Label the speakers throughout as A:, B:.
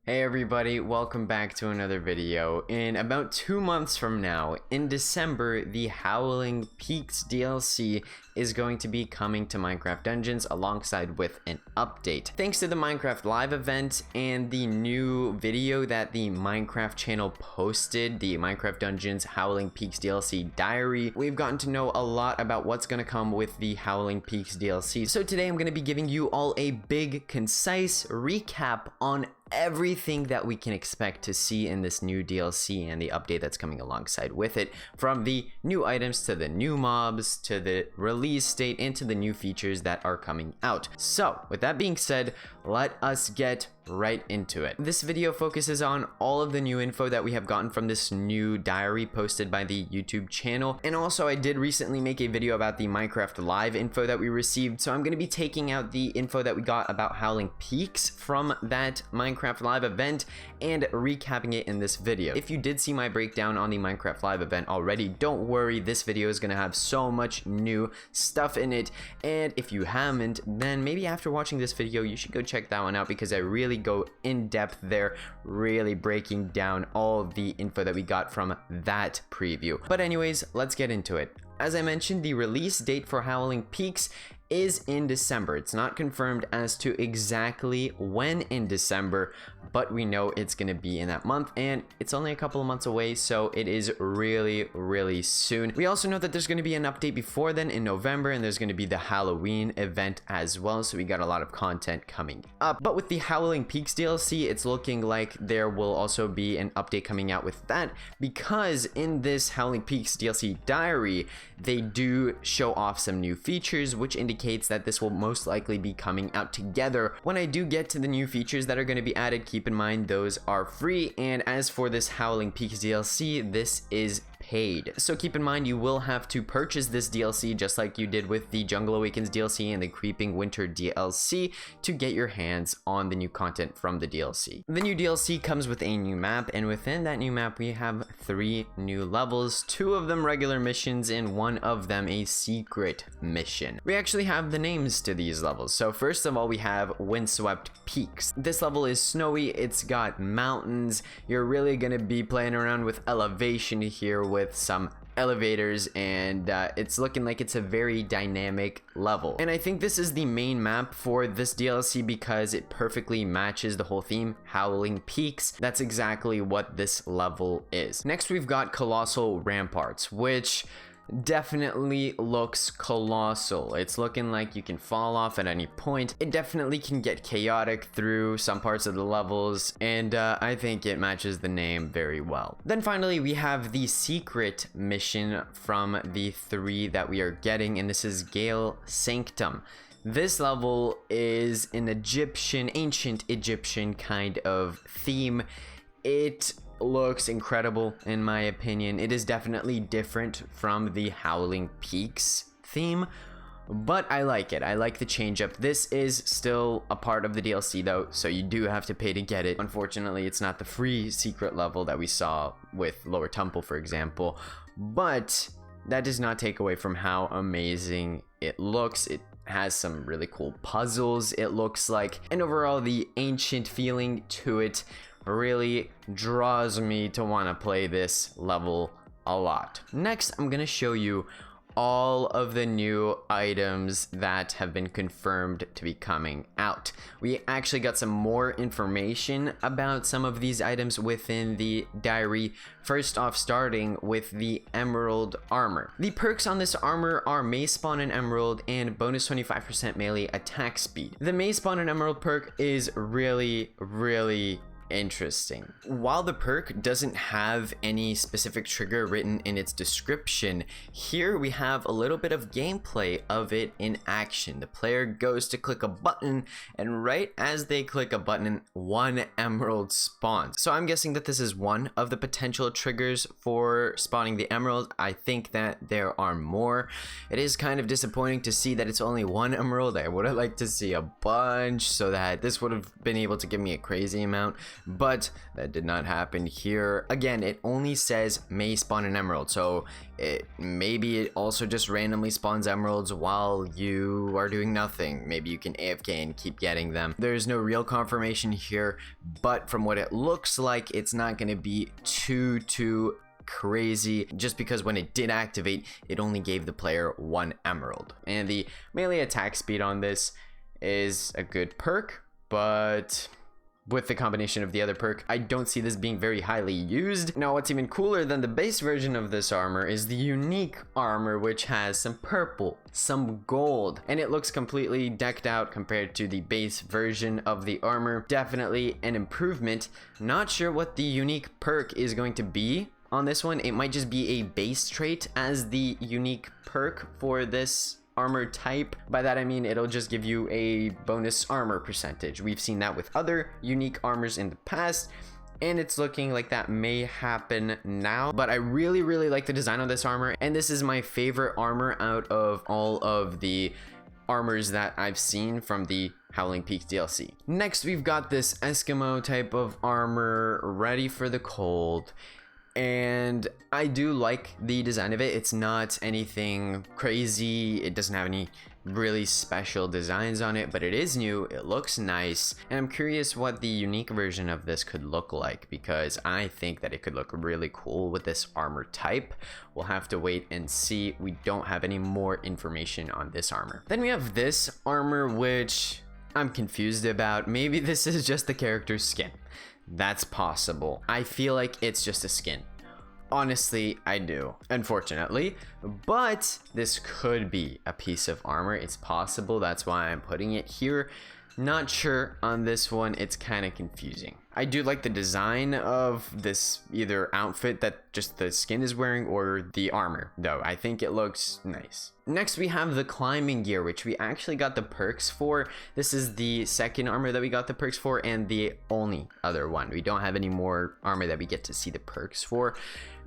A: Hey everybody, welcome back to another video. In about 2 months from now, in December, the Howling Peaks DLC is going to be coming to Minecraft Dungeons alongside with an update. Thanks to the Minecraft Live event and the new video that the Minecraft channel posted, the Minecraft Dungeons Howling Peaks DLC diary, we've gotten to know a lot about what's going to come with the Howling Peaks DLC. So today I'm going to be giving you all a big, concise recap on everything that we can expect to see in this new DLC and the update that's coming alongside with it, from the new items to the new mobs to the release date and to the new features that are coming out. So with that being said, let us get right into it. This video focuses on all of the new info that we have gotten from this new diary posted by the YouTube channel, and also I did recently make a video about the Minecraft Live info that we received, so I'm going to be taking out the info that we got about Howling Peaks from that Minecraft Live event and recapping it in this video. If you did see my breakdown on the Minecraft Live event already, don't worry, this video is going to have so much new stuff in it, and if you haven't, then maybe after watching this video you should go check that one out, because I really go in depth there, really breaking down all the info that we got from that preview. But anyways, let's get into it. As I mentioned, the release date for Howling Peaks is in December. It's not confirmed as to exactly when in December, but we know it's going to be in that month, and it's only a couple of months away, so it is really soon. We also know that there's going to be an update before then in November, and there's going to be the Halloween event as well, so we got a lot of content coming up. But with the Howling Peaks DLC, it's looking like there will also be an update coming out with that, because in this Howling Peaks DLC diary, they do show off some new features, which indicates that this will most likely be coming out together. When I do get to the new features that are going to be added, keep in mind those are free, and as for this Howling Peaks DLC, this is paid. So keep in mind you will have to purchase this DLC just like you did with the Jungle Awakens DLC and the Creeping Winter DLC to get your hands on the new content from the DLC. The new DLC comes with a new map, and within that new map we have 3 new levels, 2 of them regular missions and 1 of them a secret mission. We actually have the names to these levels. So first of all, we have Windswept Peaks. This level is snowy, it's got mountains, you're really gonna be playing around with elevation here with some elevators, and it's looking like it's a very dynamic level. And I think this is the main map for this DLC because it perfectly matches the whole theme, Howling Peaks. That's exactly what this level is. Next, we've got Colossal Ramparts, which definitely looks colossal. It's looking like you can fall off at any point. It definitely can get chaotic through some parts of the levels, and I think it matches the name very well. Then finally, we have the secret mission from the 3 that we are getting, and this is Gale Sanctum. This level is an ancient Egyptian kind of theme. It looks incredible in my opinion. It is definitely different from the Howling Peaks theme, but I like it. I like the change up. This is still a part of the DLC though, so you do have to pay to get it. Unfortunately, it's not the free secret level that we saw with Lower Temple, for example, but that does not take away from how amazing it looks. It has some really cool puzzles, it looks like, and overall the ancient feeling to it really draws me to want to play this level a lot. Next, I'm going to show you all of the new items that have been confirmed to be coming out. We actually got some more information about some of these items within the diary. First off, starting with the Emerald Armor. The perks on this armor are May Spawn and Emerald and bonus 25% melee attack speed. The May Spawn and Emerald perk is really interesting. While the perk doesn't have any specific trigger written in its description, here we have a little bit of gameplay of it in action. The player goes to click a button, and right as they click a button, 1 emerald spawns. So I'm guessing that this is one of the potential triggers for spawning the emerald. I think that there are more. It is kind of disappointing to see that it's only 1 emerald. I would have liked to see a bunch so that this would have been able to give me a crazy amount. but that did not happen here. Again, it only says may spawn an emerald, so maybe it also just randomly spawns emeralds while you are doing nothing. Maybe you can AFK and keep getting them. There's no real confirmation here, but from what it looks like, it's not going to be too crazy, just because when it did activate, it only gave the player 1 emerald. And the melee attack speed on this is a good perk, but with the combination of the other perk, I don't see this being very highly used. Now, what's even cooler than the base version of this armor is the unique armor, which has some purple, some gold, and it looks completely decked out compared to the base version of the armor. Definitely an improvement. Not sure what the unique perk is going to be on this one. It might just be a base trait as the unique perk for this armor type. By that I mean it'll just give you a bonus armor percentage. We've seen that with other unique armors in the past, and it's looking like that may happen now. But I really like the design of this armor, and this is my favorite armor out of all of the armors that I've seen from the Howling Peaks DLC. Next, we've got this Eskimo type of armor, ready for the cold. And I do like the design of it. It's not anything crazy. It doesn't have any really special designs on it, but it is new. It looks nice. And I'm curious what the unique version of this could look like, because I think that it could look really cool with this armor type. We'll have to wait and see. We don't have any more information on this armor. Then we have this armor, which I'm confused about. Maybe this is just the character's skin. That's possible. I feel like it's just a skin. Honestly, I do, unfortunately, but this could be a piece of armor. It's possible. That's why I'm putting it here. Not sure on this one. It's kind of confusing. I do like the design of this either outfit that just the skin is wearing or the armor, though. I think it looks nice. Next, we have the climbing gear, which we actually got the perks for. This is the second armor that we got the perks for, and the only other one. We don't have any more armor that we get to see the perks for.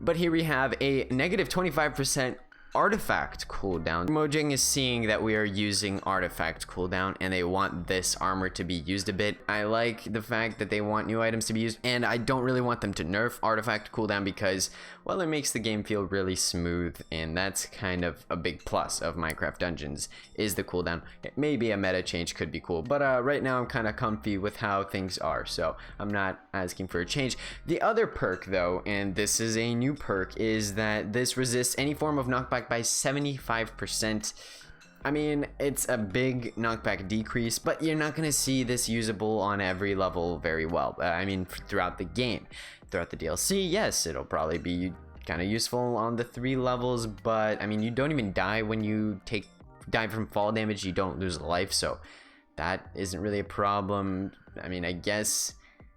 A: But here we have a negative 25% artifact cooldown. Mojang is seeing that we are using artifact cooldown, and they want this armor to be used a bit. I like the fact that they want new items to be used, and I don't really want them to nerf artifact cooldown because, well, it makes the game feel really smooth, and that's kind of a big plus of Minecraft Dungeons, is the cooldown. Maybe a meta change could be cool, but right now I'm kind of comfy with how things are, so I'm not asking for a change. The other perk, though, and this is a new perk, is that this resists any form of knockback by 75%. I mean, it's a big knockback decrease, but you're not going to see this usable on every level very well. I mean, throughout the game. Throughout the DLC, yes, it'll probably be kind of useful on the 3 levels, but I mean, you don't even die when you die from fall damage. You don't lose a life, so that isn't really a problem. I mean, I guess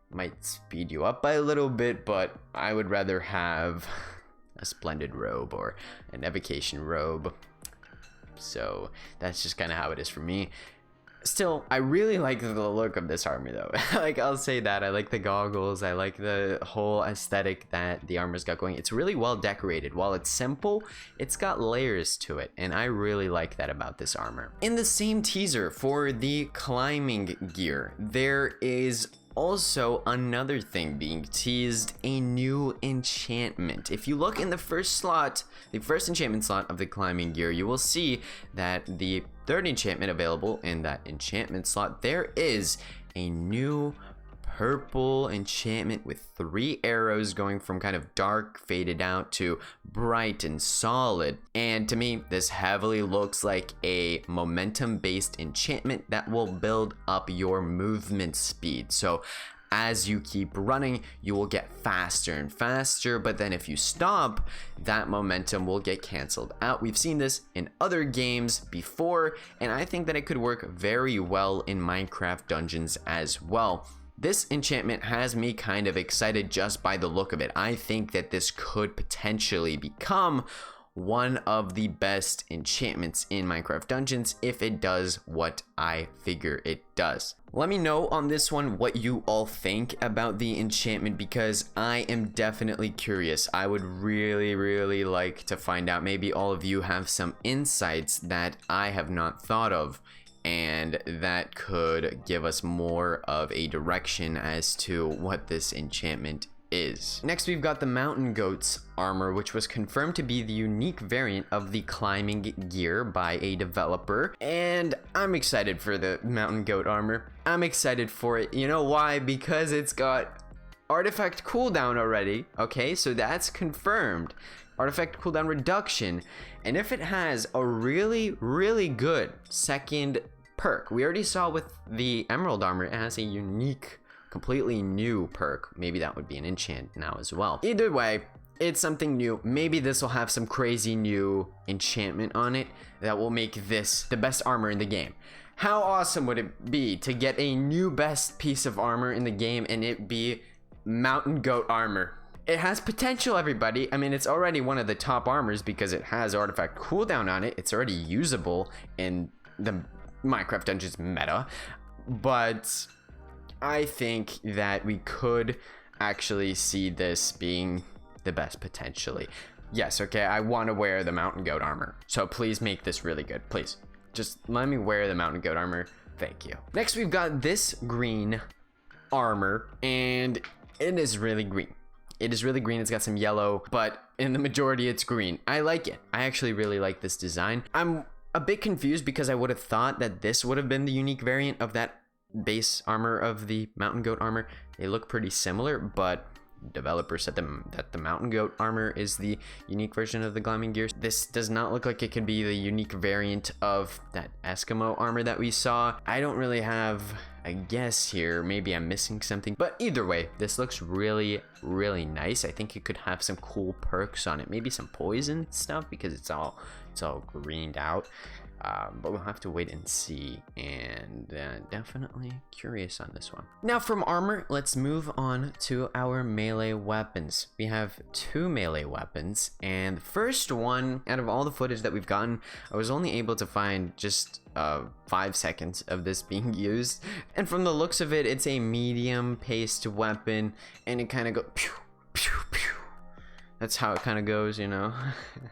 A: it might speed you up by a little bit, but I would rather have a splendid robe or an evocation robe. So that's just kind of how it is for me. Still, I really like the look of this armor, though. Like, I'll say that. I like the goggles. I like the whole aesthetic that the armor's got going. It's really well decorated. While it's simple, it's got layers to it, and I really like that about this armor. In the same teaser for the climbing gear, there is also another thing being teased, a new enchantment. If you look in the first slot, the first enchantment slot of the climbing gear, you will see that the third enchantment available in that enchantment slot, there is a new purple enchantment with 3 arrows going from kind of dark faded out to bright and solid. And to me, this heavily looks like a momentum based enchantment that will build up your movement speed. So as you keep running, you will get faster and faster, but then if you stop, that momentum will get canceled out. We've seen this in other games before, and I think that it could work very well in Minecraft Dungeons as well. This enchantment has me kind of excited just by the look of it. I think that this could potentially become one of the best enchantments in Minecraft Dungeons if it does what I figure it does. Let me know on this one what you all think about the enchantment, because I am definitely curious. I would really like to find out. Maybe all of you have some insights that I have not thought of. and that could give us more of a direction as to what this enchantment is. Next, we've got the mountain goat's armor, which was confirmed to be the unique variant of the climbing gear by a developer, and I'm excited for the mountain goat armor. I'm excited for it. You know why? Because it's got artifact cooldown already. Okay, so that's confirmed. Artifact cooldown reduction, and if it has a really good second perk, we already saw with the emerald armor, it has a unique, completely new perk. Maybe that would be an enchant now as well. Either way, it's something new. Maybe this will have some crazy new enchantment on it that will make this the best armor in the game. How awesome would it be to get a new best piece of armor in the game and it be mountain goat armor? It has potential, everybody. I mean, it's already one of the top armors because it has artifact cooldown on it. It's already usable in the Minecraft Dungeons meta, but I think that we could actually see this being the best potentially. Yes, okay, I want to wear the mountain goat armor, so please make this really good. Please, just let me wear the mountain goat armor. Thank you. Next, we've got this green armor, and it is really green. It is really green. It's got some yellow, but in the majority, it's green. I like it. I actually really like this design. I'm a bit confused because I would have thought that this would have been the unique variant of that base armor of the mountain goat armor. They look pretty similar, but developer said that the mountain goat armor is the unique version of the climbing gear. This does not look like it could be the unique variant of that Eskimo armor that we saw. I don't really have a guess here. Maybe I'm missing something, but either way, this looks really nice. I think it could have some cool perks on it, maybe some poison stuff because it's all greened out. But we'll have to wait and see, and definitely curious on this one. Now from armor, let's move on to our melee weapons. We have 2 melee weapons, and the first one, out of all the footage that we've gotten, I was only able to find just 5 seconds of this being used, and from the looks of it, it's a medium paced weapon, and it kind of goes pew pew pew. That's how it kind of goes, you know.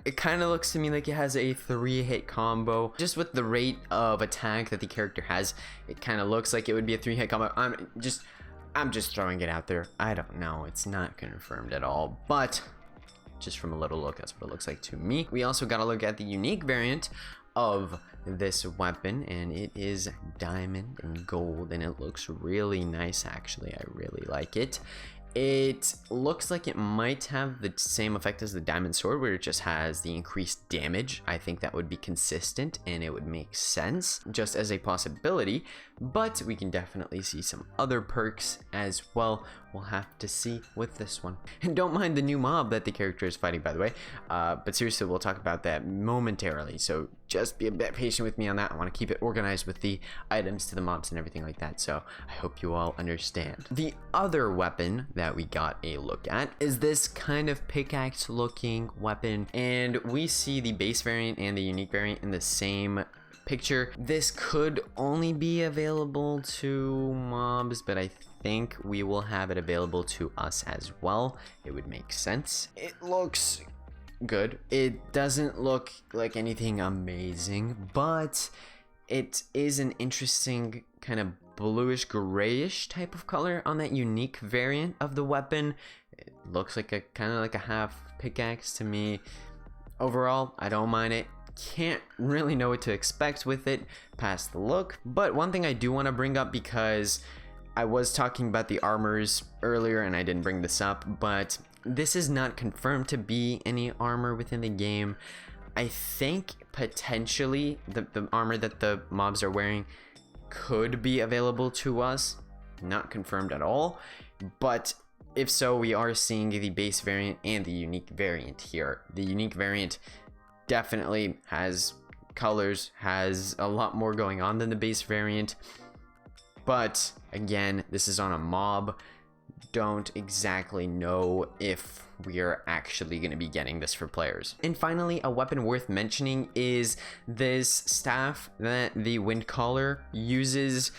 A: It kind of looks to me like it has a 3-hit combo. Just with the rate of attack that the character has, it kind of looks like it would be a 3-hit combo. I'm just throwing it out there. I don't know. It's not confirmed at all, but just from a little look, that's what it looks like to me. We also got to look at the unique variant of this weapon, and it is diamond and gold, and it looks really nice. Actually, I really like it. It looks like it might have the same effect as the diamond sword, where it just has the increased damage. I think that would be consistent and it would make sense just as a possibility, but we can definitely see some other perks as well. We'll have to see with this one. And don't mind the new mob that the character is fighting, by the way, but seriously, we'll talk about that momentarily, so just be a bit patient with me on that. I want to keep it organized with the items to the mobs and everything like that, so I hope you all understand. The other weapon that we got a look at is this kind of pickaxe looking weapon, and we see the base variant and the unique variant in the same picture. This could only be available to mobs, but I think we will have it available to us as well. It would make sense. It looks good. It doesn't look like anything amazing, but it is an interesting kind of bluish grayish type of color on that unique variant of the weapon. It looks like a kind of like a half pickaxe to me. Overall, I don't mind it. Can't really know what to expect with it past the look, but one thing I do want to bring up, because I was talking about the armors earlier and I didn't bring this up, but this is not confirmed to be any armor within the game. I think potentially the armor that the mobs are wearing could be available to us. Not confirmed at all, but if so, we are seeing the base variant and the unique variant here. The unique variant definitely has colors, has a lot more going on than the base variant, but again, this is on a mob. Don't exactly know if we are actually going to be getting this for players. And finally, a weapon worth mentioning is this staff that the wind caller uses,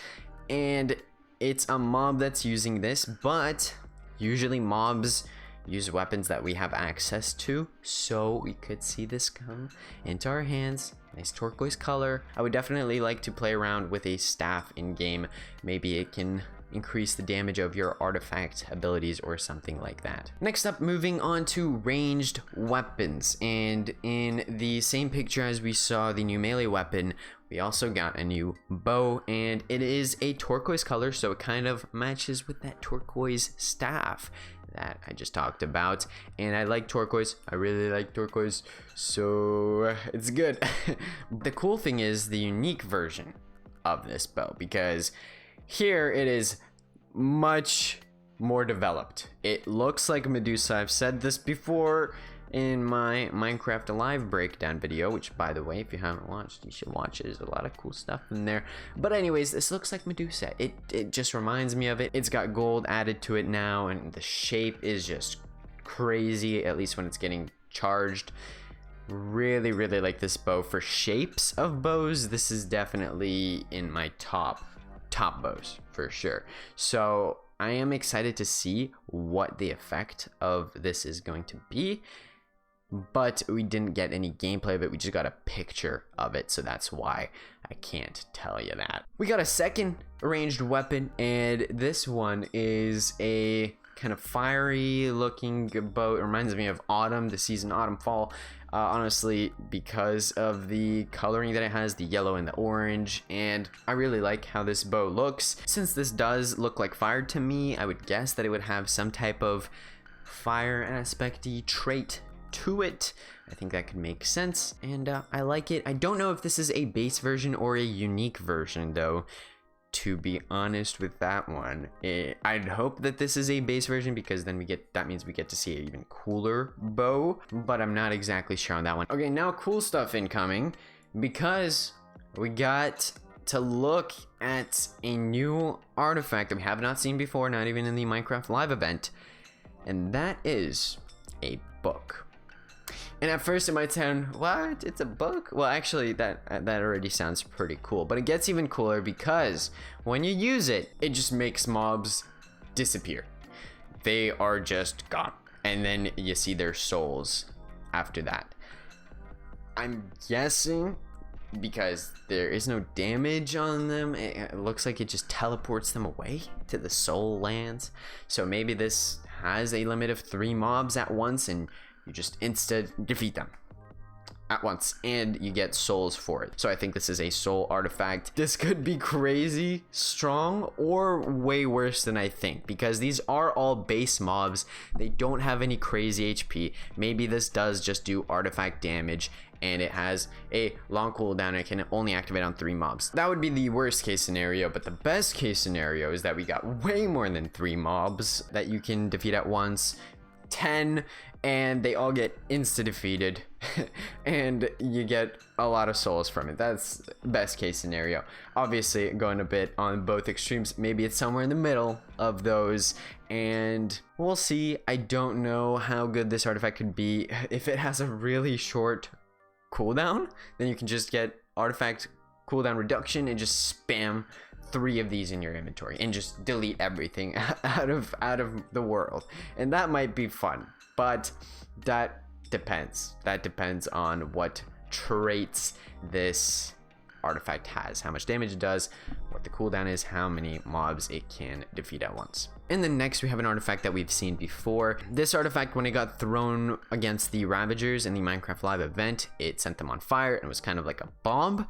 A: and it's a mob that's using this, but usually mobs use weapons that we have access to, so we could see this come into our hands. Nice turquoise color. I would definitely like to play around with a staff in game. Maybe it can increase the damage of your artifact abilities or something like that. Next up, moving on to ranged weapons, and in the same picture as we saw the new melee weapon, we also got a new bow, and it is a turquoise color, so it kind of matches with that turquoise staff that I just talked about. And I like turquoise. I really like turquoise, so it's good. The cool thing is the unique version of this bow, because here it is much more developed. It looks like Medusa. I've said this before in my Minecraft Alive breakdown video, which, by the way, if you haven't watched, you should watch it. There's a lot of cool stuff in there. But anyways, this looks like Medusa. It just reminds me of it. It's got gold added to it now, and the shape is just crazy, at least when it's getting charged. Really like this bow. For shapes of bows, this is definitely in my top bows for sure. So I am excited to see what the effect of this is going to be, but we didn't get any gameplay of it. We just got a picture of it, so that's why I can't tell you that. We got a second ranged weapon, and this one is a kind of fiery looking bow. It reminds me of autumn, the season autumn fall, honestly, because of the coloring that it has, the yellow and the orange. And I really like how this bow looks. Since this does look like fire to me, I would guess that it would have some type of fire aspect-y trait to it. I think that could make sense, and I like it. I don't know if this is a base version or a unique version, though, to be honest with that one. I'd hope that this is a base version, because then that means we get to see an even cooler bow, but I'm not exactly sure on that one. Okay, now cool stuff incoming, because we got to look at a new artifact that we have not seen before, not even in the Minecraft Live event, and that is a book. And at first it might sound, what? It's a book? Well, actually, that already sounds pretty cool. But it gets even cooler, because when you use it, it just makes mobs disappear. They are just gone. And then you see their souls after that. I'm guessing because there is no damage on them, it looks like it just teleports them away to the soul lands. So maybe this has a limit of 3 mobs at once, and you just defeat them at once, and you get souls for it. So I think this is a soul artifact. This could be crazy strong or way worse than I think, because these are all base mobs. They don't have any crazy HP. Maybe this does just do artifact damage, and it has a long cooldown. It can only activate on 3 mobs. That would be the worst case scenario, but the best case scenario is that we got way more than 3 mobs that you can defeat at once. 10, and they all get insta-defeated and you get a lot of souls from it. That's best case scenario. Obviously, going a bit on both extremes, maybe it's somewhere in the middle of those, and we'll see. I don't know how good this artifact could be. If it has a really short cooldown, then you can just get artifact cooldown reduction and just spam 3 of these in your inventory and just delete everything out of the world, and that might be fun. But that depends on what traits this artifact has, how much damage it does, what the cooldown is, how many mobs it can defeat at once. And then next we have an artifact that we've seen before. This artifact, when it got thrown against the Ravagers in the Minecraft Live event, it sent them on fire and was kind of like a bomb.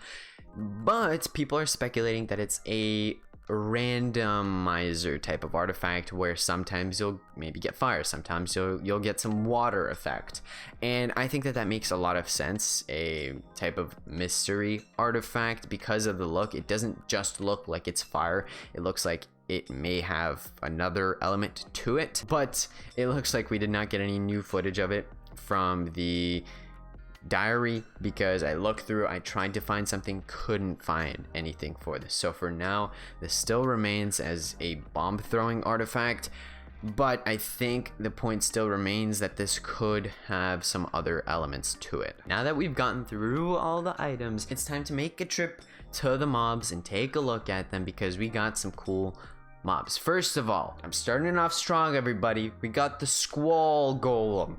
A: But people are speculating that it's a randomizer type of artifact, where sometimes you'll maybe get fire, sometimes you'll get some water effect. And I think that makes a lot of sense, a type of mystery artifact, because of the look. It doesn't just look like it's fire, it looks like it may have another element to it, but it looks like we did not get any new footage of it from the diary, because I looked through, I tried to find something, couldn't find anything for this. So for now, this still remains as a bomb throwing artifact, but I think the point still remains that this could have some other elements to it. Now that we've gotten through all the items, it's time to make a trip to the mobs and take a look at them, because we got some cool mobs. First of all, I'm starting off strong, everybody. We got the Squall Golem.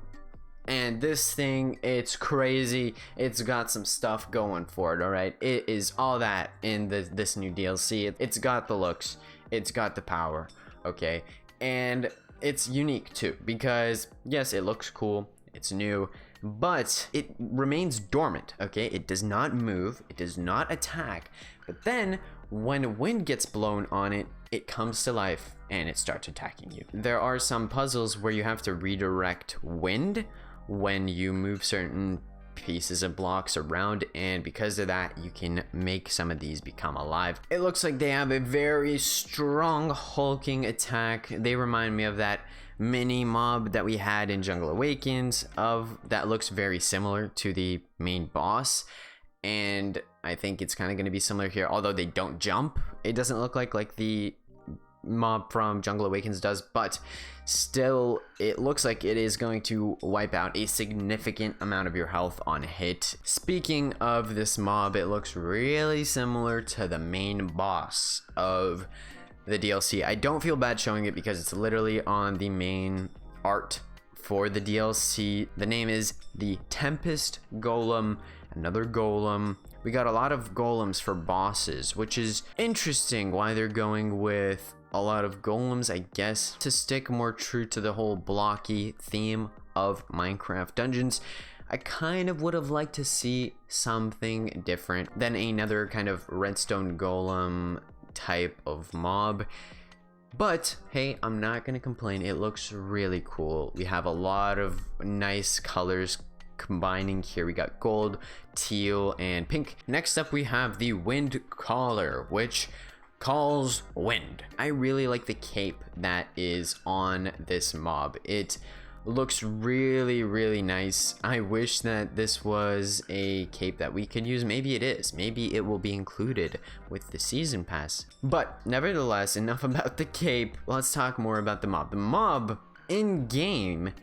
A: And this thing, it's crazy. It's got some stuff going for it, alright? It is all that in this new DLC. It's got the looks. It's got the power, okay? And it's unique too, because yes, it looks cool. It's new, but it remains dormant, okay? It does not move. It does not attack. But then, when wind gets blown on it, it comes to life and it starts attacking you. There are some puzzles where you have to redirect wind when you move certain pieces of blocks around, and because of that you can make some of these become alive. It looks like they have a very strong hulking attack. They remind me of that mini mob that we had in Jungle Awakens that looks very similar to the main boss, and I think it's kind of going to be similar here, although they don't jump. It doesn't look like the mob from Jungle Awakens does, but still it looks like it is going to wipe out a significant amount of your health on hit. Speaking of this mob, it looks really similar to the main boss of the DLC. I don't feel bad showing it because it's literally on the main art for the DLC. The name is the Tempest Golem, another golem. We got a lot of golems for bosses, which is interesting why they're going with a lot of golems, I guess, to stick more true to the whole blocky theme of Minecraft dungeons. I kind of would have liked to see something different than another kind of redstone golem type of mob. But hey, I'm not gonna complain. It looks really cool. We have a lot of nice colors combining here. We got gold, teal, and pink. Next up we have the Wind Caller, which calls wind. I really like the cape that is on this mob. It looks really nice. I wish that this was a cape that we could use. Maybe it is. Maybe it will be included with the season pass. But nevertheless, enough about the cape. Let's talk more about the mob. The mob in game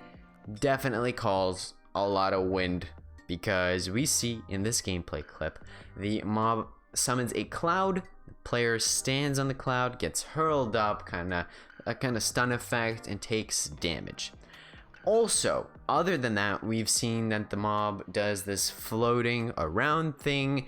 A: definitely calls a lot of wind, because we see in this gameplay clip the mob summons a cloud. The player stands on the cloud, gets hurled up, a kind of stun effect, and takes damage. Also, other than that, we've seen that the mob does this floating around thing,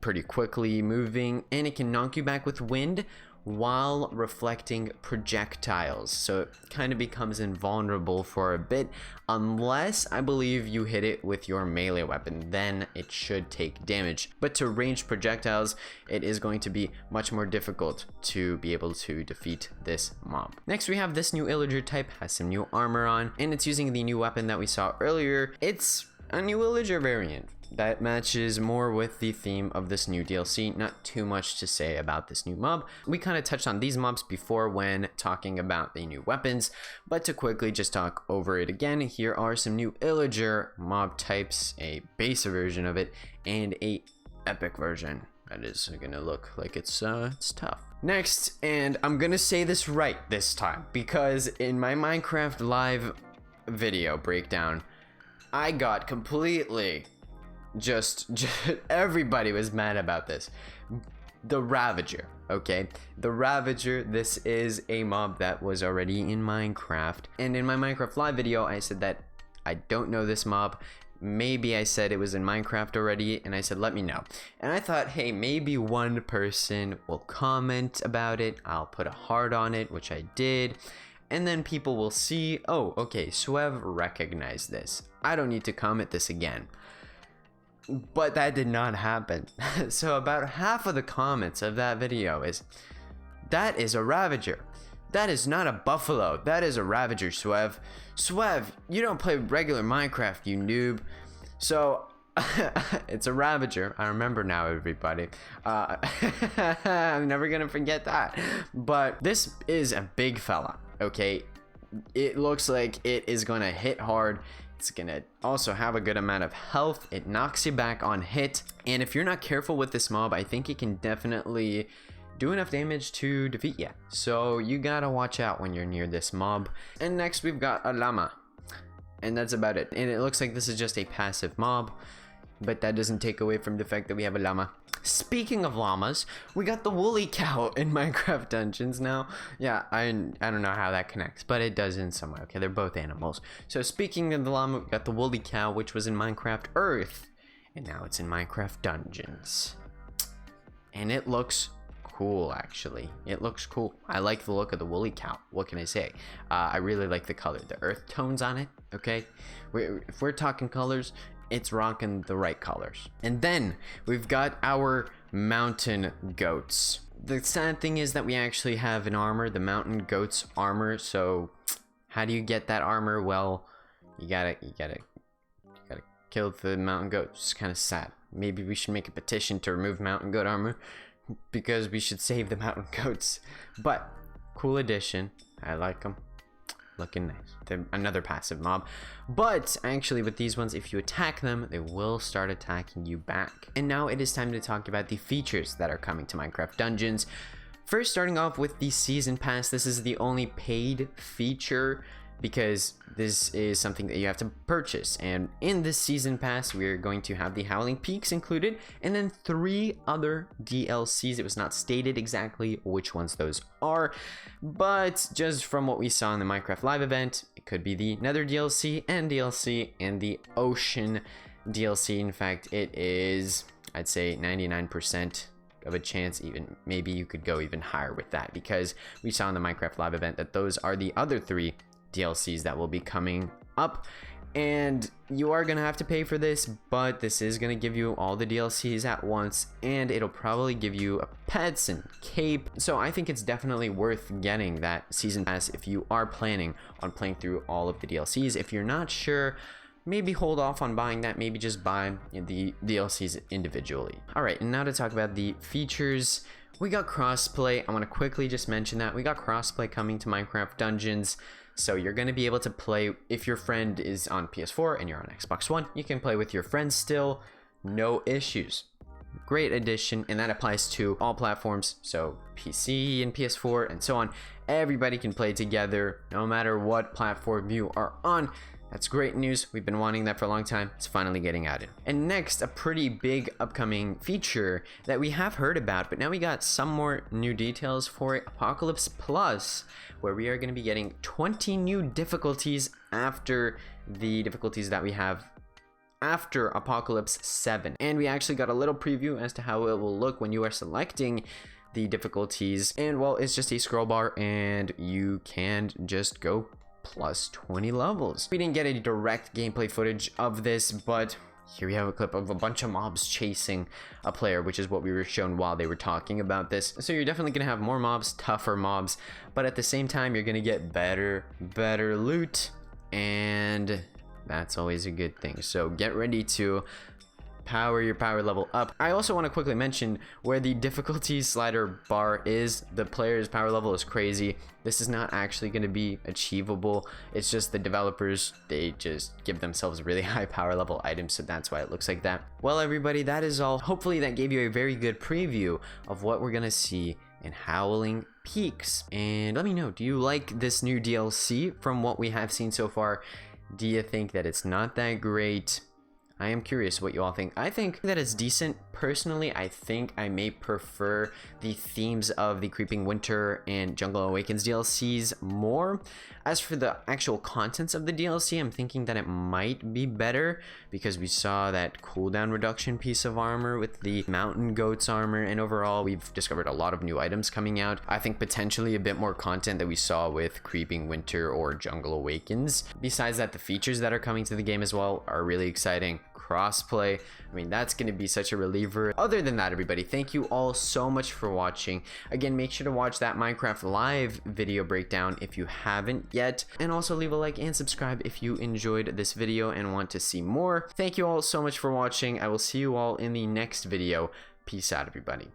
A: pretty quickly moving, and it can knock you back with wind while reflecting projectiles, so it kind of becomes invulnerable for a bit, unless I believe you hit it with your melee weapon. Then it should take damage, but to range projectiles it is going to be much more difficult to be able to defeat this mob. Next we have this new illager type, has some new armor on, and it's using the new weapon that we saw earlier. It's a new illager variant that matches more with the theme of this new DLC. Not too much to say about this new mob. We kind of touched on these mobs before when talking about the new weapons, but to quickly just talk over it again, here are some new illager mob types, a base version of it, and a epic version that is gonna look like it's tough. Next, and I'm gonna say this right this time, because in my Minecraft live video breakdown, I got completely just everybody was mad about this. The Ravager, okay? The Ravager, this is a mob that was already in Minecraft, and in my Minecraft live video I said that I don't know this mob. Maybe I said it was in Minecraft already, and I said let me know, and I thought, hey, maybe one person will comment about it, I'll put a heart on it, which I did, and then people will see, oh, okay, Suev recognized this, I don't need to comment this again. But that did not happen. So about half of the comments of that video is, that is a Ravager. That is not a buffalo. That is a Ravager, Suev. Suev, you don't play regular Minecraft, you noob. So it's a Ravager. I remember now, everybody. I'm never gonna forget that. But this is a big fella, okay? It looks like it is gonna hit hard. It's gonna also have a good amount of health. It knocks you back on hit, and if you're not careful with this mob, I think it can definitely do enough damage to defeat you. So you gotta watch out when you're near this mob. And next we've got a llama, and that's about it. And it looks like this is just a passive mob. but that doesn't take away from the fact that we have a llama. Speaking of llamas, we got the woolly cow in Minecraft Dungeons now. Yeah, I don't know how that connects, but it does in some way. Okay, they're both animals. So speaking of the llama, we got the woolly cow, which was in Minecraft Earth, and now it's in Minecraft Dungeons. And it looks cool, actually. It looks cool. I like the look of the woolly cow. What can I say? I really like the color, the earth tones on it. Okay, if we're talking colors, it's rocking the right colors. And then we've got our mountain goats. The sad thing is that we actually have an armor, the mountain goats armor. So how do you get that armor? Well, you gotta kill the mountain goats. It's kind of sad. Maybe we should make a petition to remove mountain goat armor, because we should save the mountain goats. But cool addition. I like them. Looking nice. They're another passive mob. But actually with these ones, if you attack them, they will start attacking you back. And now it is time to talk about the features that are coming to Minecraft Dungeons. First, starting off with the season pass. This is the only paid feature, because this is something that you have to purchase. And in this season pass, we're going to have the Howling Peaks included, and then 3 other DLCs. It was not stated exactly which ones those are, but just from what we saw in the Minecraft live event, it could be the Nether DLC, End DLC, and the Ocean DLC. In fact, it is, I'd say, 99% of a chance, even maybe you could go even higher with that, because we saw in the Minecraft live event that those are the other 3 DLCs that will be coming up. And you are gonna have to pay for this, but this is gonna give you all the DLCs at once, and it'll probably give you a pets and cape. So I think it's definitely worth getting that season pass if you are planning on playing through all of the DLCs. If you're not sure, maybe hold off on buying that. Maybe just buy the DLCs individually. All right, and now to talk about the features. We got crossplay. I want to quickly just mention that we got crossplay coming to Minecraft Dungeons. So you're going to be able to play, if your friend is on PS4 and you're on Xbox One, you can play with your friends still, no issues. Great addition, and that applies to all platforms, so PC and PS4 and so on. Everybody can play together, no matter what platform you are on. That's great news. We've been wanting that for a long time. It's finally getting added. And next, a pretty big upcoming feature that we have heard about, but now we got some more new details for it. Apocalypse Plus, where we are going to be getting 20 new difficulties after the difficulties that we have after Apocalypse 7. And we actually got a little preview as to how it will look when you are selecting the difficulties. And well, it's just a scroll bar and you can just go plus 20 levels. We didn't get any direct gameplay footage of this, but here we have a clip of a bunch of mobs chasing a player, which is what we were shown while they were talking about this. So you're definitely gonna have more mobs, tougher mobs, but at the same time you're gonna get better loot, and that's always a good thing. So get ready to power your power level up. I also want to quickly mention where the difficulty slider bar is. The player's power level is crazy. This is not actually going to be achievable. It's just the developers, they just give themselves really high power level items, so that's why it looks like that. Well, everybody, that is all. Hopefully that gave you a very good preview of what we're going to see in Howling Peaks. And let me know, do you like this new DLC from what we have seen so far? Do you think that it's not that great? I am curious what you all think. I think that it's decent. Personally, I think I may prefer the themes of the Creeping Winter and Jungle Awakens DLCs more. As for the actual contents of the DLC, I'm thinking that it might be better because we saw that cooldown reduction piece of armor with the Mountain Goats armor, and overall we've discovered a lot of new items coming out. I think potentially a bit more content that we saw with Creeping Winter or Jungle Awakens. Besides that, the features that are coming to the game as well are really exciting. Crossplay, I mean, that's going to be such a reliever. Other than that, everybody, thank you all so much for watching. Again, make sure to watch that Minecraft live video breakdown if you haven't yet, and also leave a like and subscribe if you enjoyed this video and want to see more. Thank you all so much for watching. I will see you all in the next video. Peace out, everybody.